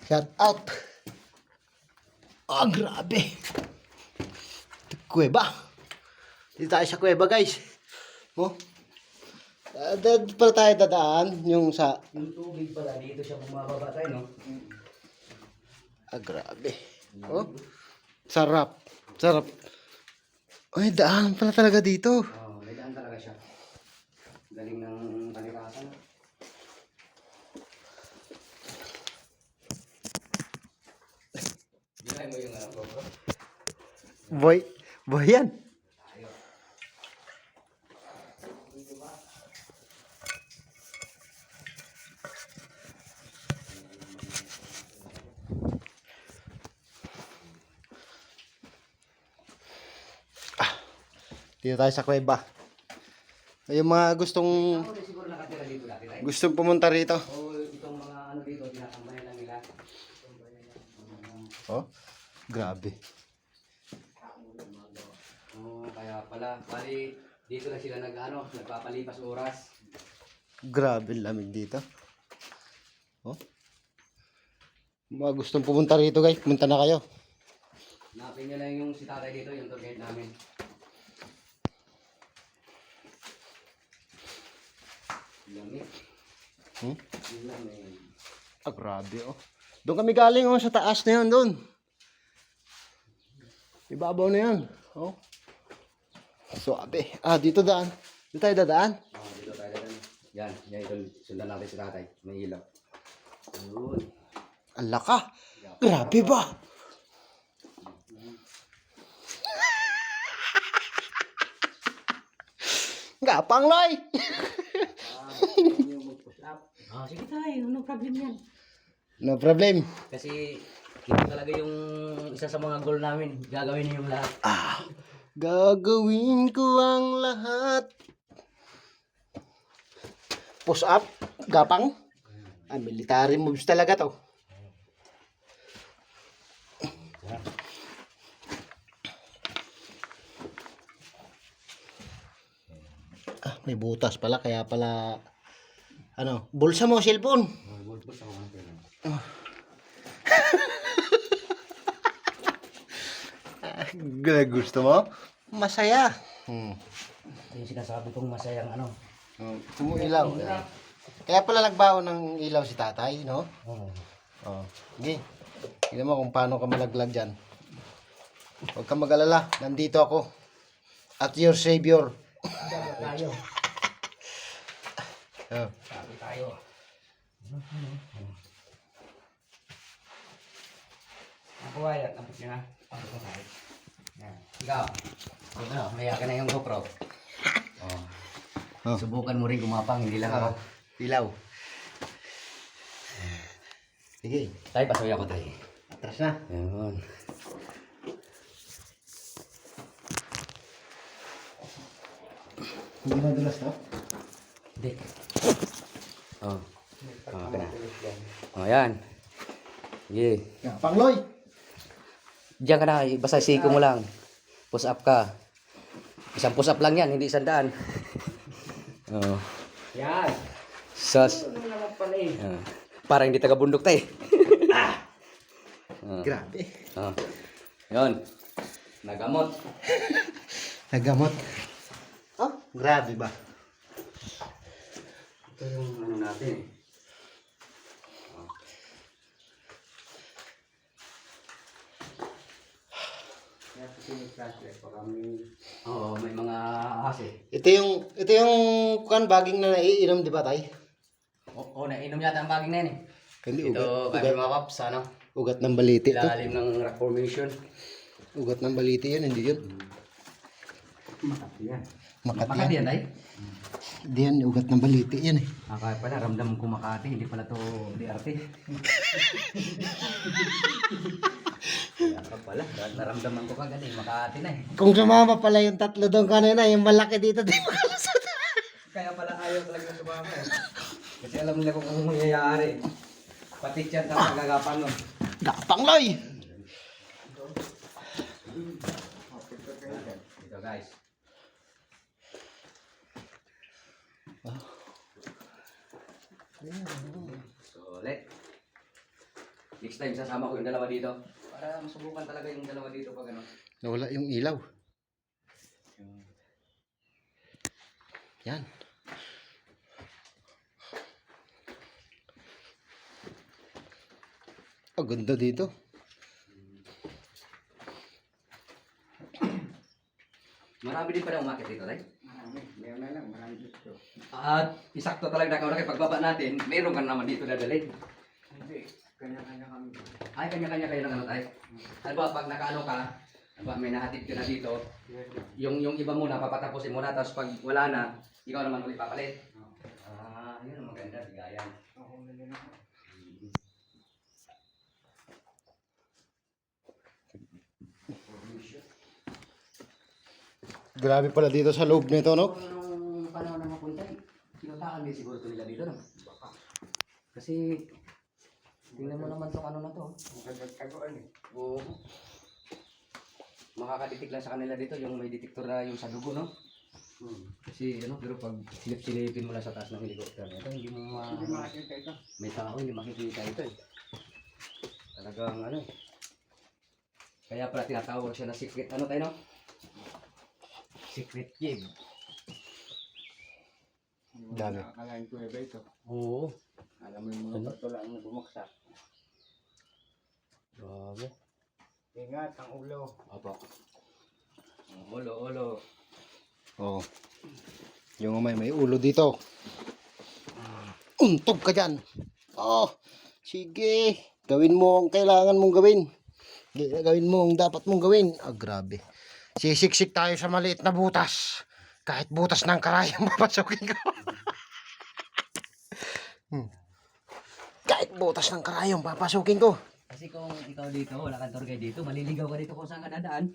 Shout out. Ah, grabe. Kuweba. Dito tayo sa kuweba, guys. Oh. Dito pala tayo dadaan yung sa... Yung tubig pala, dito siya bumababa tayo, no? Ah, grabe. Oh. Sarap. Sarap. Ay, daan pala talaga dito. Oo, may daan talaga siya. Galing ng kalikasan. Ginay mo yung bro. Boy. Boy yan. Tayo. Dito tayo sa kuweba. Yung mga gustong Ako rin siguro nakatira dito dati tayo. gustong pumunta rito. O itong mga ano dito, tinatambayan lang nila. Oh. Grabe. Oo, kaya pala, bali dito na sila nagpapalipas oras. Grabe lamig dito. Oh. Mga gustong pumunta rito, guys, pumunta na kayo. Hanapin nyo lang yung si tatay dito, yung tour guide namin. Lamig. Lamig. Ah, grabe, oh. Doon kami galing, oh, sa taas na yun, doon. Ibabaw na yan. Oh. Suabe. Ah, dito daan. Dito tayo dadaan. Dito tayo na. Yan, ito, sundan natin si tatay. May ilaw. Ayun. Ang laka. Grabe ba? Gapang, Loy. Sige tayo, no problem yan. No problem. Kasi ito talaga yung isa sa mga goal namin. Gagawin niyo yung lahat. Ah, gagawin ko ang lahat. Push up, gapang. Ah, military moves talaga to. Ah, may butas pala, kaya pala ano, bulsa mo, cellphone. Bulbos ako ng pera. Gusto mo? Masaya. Ito yung sinasabi kong masayang ano. Ilaw. Kaya pala nagbaon ng ilaw si tatay, no? Oo. Oh. Sige. Tingnan mo kung paano ka malaglag dyan. Huwag kang mag-alala. Nandito ako. At your savior. Dapat tayo. Oh. Sabi tayo. Ang buhayat, ang puti na. Ang puti na. Yan. Ikaw. Ano, maya ka na yung GoPro. Oh. Oh. Subukan mo rin gumapang, hindi lang ako. Ilaw. Sige. Tayo, pasuya ko tayo. Atras na. Ayun. Hindi madulas, no? Hindi. Oh. Okay na. Oh, yan. Sige. Pangloy. Diyan ka na, basta siko mo lang. Push up ka. Isang push up lang yan, hindi 100. Oh. Yan. Sas. Para hindi taga bundok tayo. Grabe. Oh. Yun. Nagamot. Nagamot. Oh, grabe ba? Ito yung ano natin eh. Oo, may mga ahas eh. Ito yung kan baging na naiinom, di ba, tay? Oo, nainom yata ang baging na yun eh. Hindi, Ito, kami mga paps, ano? ugat ng baliti to. Ilalim ng rock formation. Ugat ng baliti yun, hindi yun. Makati yan. Makati Makati yan, tay? Hindi yan, ugat ng baliti yan eh. Kaya pala, ramdam ko Makati, hindi pala to DRT. Kaya ka pala, naramdaman ko kagad eh, Makati na eh. Kung sumama pala yung tatlo doon kanina, yung malaki dito, di makalusot. Kaya pala ayaw talaga sumama eh. Kasi alam nila kung anong mangyayari. Pati chat na magagapan nun. Gapang, Loy! Ito guys. Sulit. Di Next time, sasama ko yung dalawa dito. Para masubukan talaga yung dalawa dito pag ano. Nawala yung ilaw. Yan. Ang ganda dito. Marami din pala umakit dito, Tay. Marami. Meron na lang. Marami dito. At isakto talaga na pagbaba natin, meron ka naman dito dadalhin. Hindi. Kanya-kanya kami. Ay, kanya-kanya kayo ng ano, Tay. Ano ba, pag nakaano ka, ano ba, may nahatid ka na dito, yung iba muna, papatapusin muna, tapos pag wala na, ikaw naman ulit papalit. Ah, yun ang maganda, bigayan. Ako na din ako. Grabe pala dito sa loob nito, no? Nung panahon ng mapunta, kinutakan din siguro ito nila dito, no? Kasi, tingnan mo naman itong ano na to. Magkagtaguan eh. Oo. Makakadetek lang sa kanila dito, yung may detektor na yung sa dugo, no? Kasi, ano, pero pag silip-silipin mo lang sa taas ng helicopter, ito, hindi mo Hindi makakita ito. may tao, hindi makikita ito, eh. Talagang, ano, kaya pala tinatawag siya na secret, ano tayo, no? Secret cave. Dami. Akalain ko iba ito. Oo. Alam mo yung mga patulang na bumaksak. Grabe. Ingat ang ulo. Apa. Ulo. Oh. Yung may ulo dito. Untog ka dyan. Oh, sige. Gawin mo ang kailangan mong gawin. Gawin mo ang dapat mong gawin. Ah, grabe. Sisiksik tayo sa maliit na butas. Kahit butas ng karayang papasukin ko. Kahit butas ng karayong papasukin ko. Kasi kung ikaw dito, wala kang tour guide dito, maliligaw ka dito kung saan ka dadaan.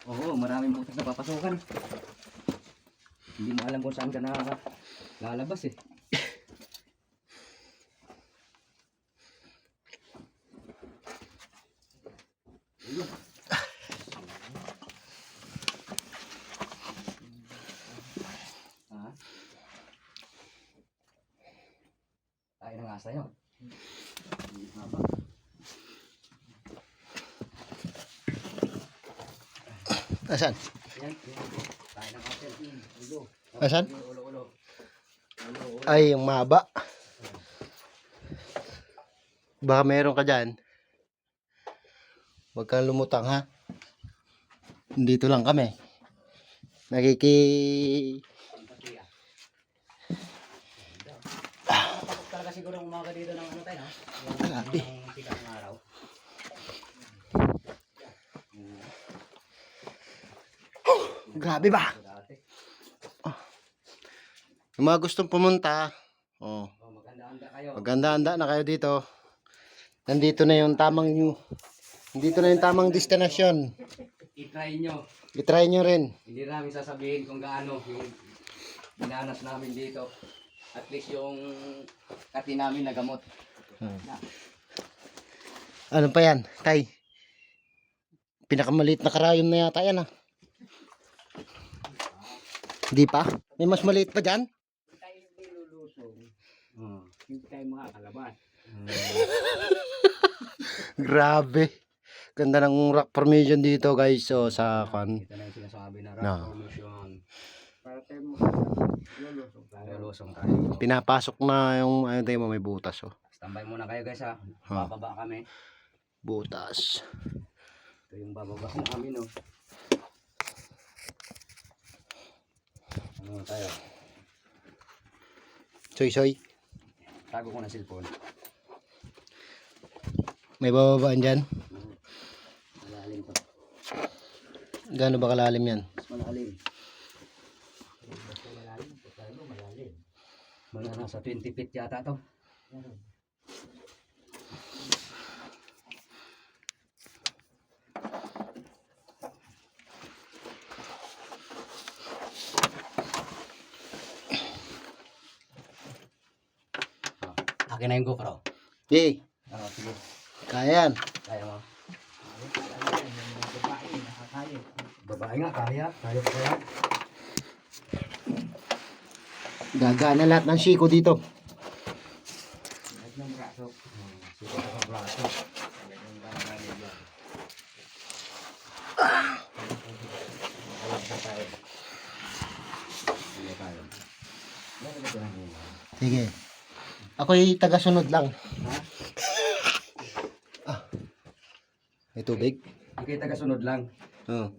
Oo, maraming butas na papasukan. Hindi mo alam kung saan ka lalabas eh. Ha? Tayo ng asa yun. Asan? Ayan, tayo ng asa. Ulo. Asan? Ulo. Ay, yung mahaba. Baka meron ka dyan. Huwag kang lumutang, ha? Dito lang kami. Tapos talaga siguro umaga dito ng ano tayo, no? Grabe. Yung sikat ng araw. Grabe ba? Dati. Yung mga gustong pumunta, oh, Oh, maganda-handa kayo. maganda-handa na kayo dito. Nandito na yung tamang destinasyon. I-try nyo. I-try nyo rin. Hindi namin sasabihin kung gaano yung dinanas namin dito. At least yung kati namin na gamot. Ano pa yan, Tay? Pinakamaliit na karayom na yata yan, ha? Di pa? May mas maliit pa dyan? Hindi tayo hindi lulusong. Hmm. Hindi tayo makakalabas. Grabe. Ganda ng rock formation dito, guys. So, sa kan. Ito na yung sinasabi na No. rock formation. Para tayo makalulusong tayo. Lulusong tayo. Pinapasok na yung, ano tayo mo, may butas, oh. Standby muna kayo guys ha. Ha. Bababa kami. Butas. Ito yung bababa namin oh. Ano tayo? Soy. Tago ko na cellphone. May bababaan dyan. Malalim to. Gaano ba kalalim yan? Mas malalim. Mga nasa 20 feet yata to. Akin na yung GoPro. Yay. Sige. Kaya yan. Kaya mo. Babae, nakakayo. Babae nga, kaya. Kaya ko kaya. Gagana lahat ng shiko dito. Lahat ng braso. Sige. Ako'y taga-sunod lang. May tubig? Ikay taga-sunod lang. Oo.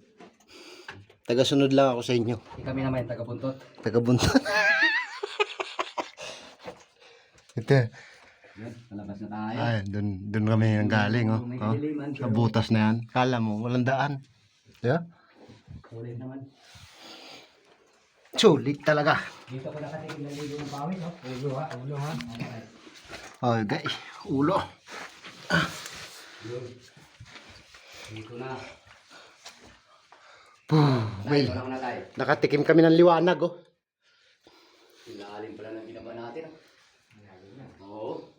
Taga-sunod lang ako sa inyo. Kami naman yung taga-buntot. Taga-buntot. Ito. Yan, palabas na tayo. Ay, dun kami nang galing, oh. May Oh. iliman, Sa butas na yan. Kala mo, walang daan. Diba? Ulit naman. Sulit talaga. Dito ko nakatingin ng ligo ng pawis, no? Ulo ha, ulo ha. Oh, guys. Ulo. Yun. Dito na. May, Wala ko na tayo. nakatikim kami ng liwanag, oh. Ilalim pala ng ginaba natin, ah. Oo.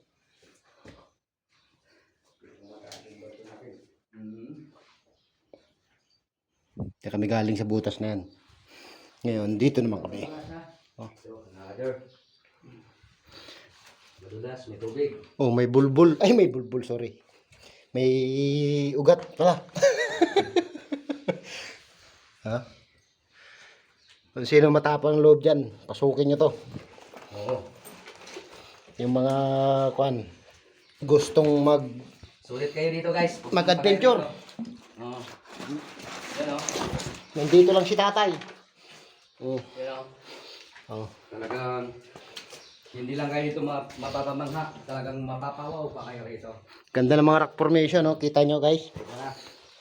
Kaya kami galing sa butas na yan. Ngayon, dito naman kami. Oh. So, another. Madulas, may tubig. Oh, may bulbul. Ay, may bulbul, sorry. May ugat pala. Ha? Kung sino matapang ang loob dyan, pasukin nyo to. Oo. Yung mga, kuan, gustong Sulit kayo dito, guys. mag-adventure. Oo. Yan, oh. Nandito lang si tatay. Oh. Yan, Oh. oh. Talagang hindi lang kayo dito mapapamangha. Talagang mapapawaw pa kayo rito. Ganda ng mga rock formation, no? Kita nyo, guys. Ito na.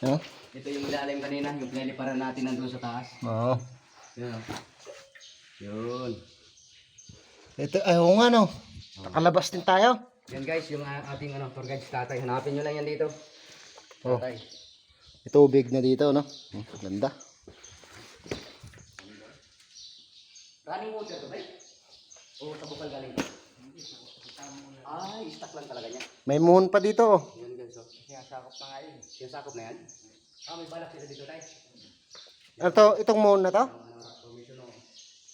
No? Ito yung ilalim kanina, yung pinaliparan natin nandun sa taas. Oo. Yan, oh. Yun. Ito, ay, oo nga, no? Nakalabas din tayo. Yan guys, yung ating tour guide si tatay. Hanapin nyo lang yan dito. Oh. Tatay. Ito, tubig na dito, no? Ganda. Running water to, ba? O sa bukal galing? Ay, stock lang talaga niya. May moon pa dito, oh. Yan guys, oh. Sinasakop na nga yun. Sinasakop na yan? Ah, may balak sila dito tayo. Ito, itong moon na to? Permission, oh.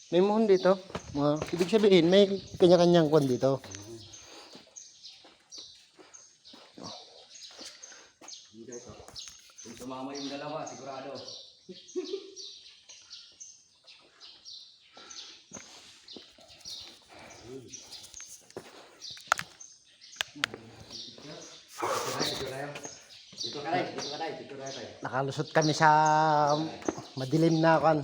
May moon dito. Ibig sabihin, may kanya-kanyang kwan dito. Yan guys, oh. Kung sumama yung dalawa, sigurado. Dito ka tayo, dito ka tayo, dito ka tayo. Nakalusot kami sa madilim na kwan.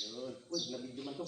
Yun. Uy, nabidyo man to.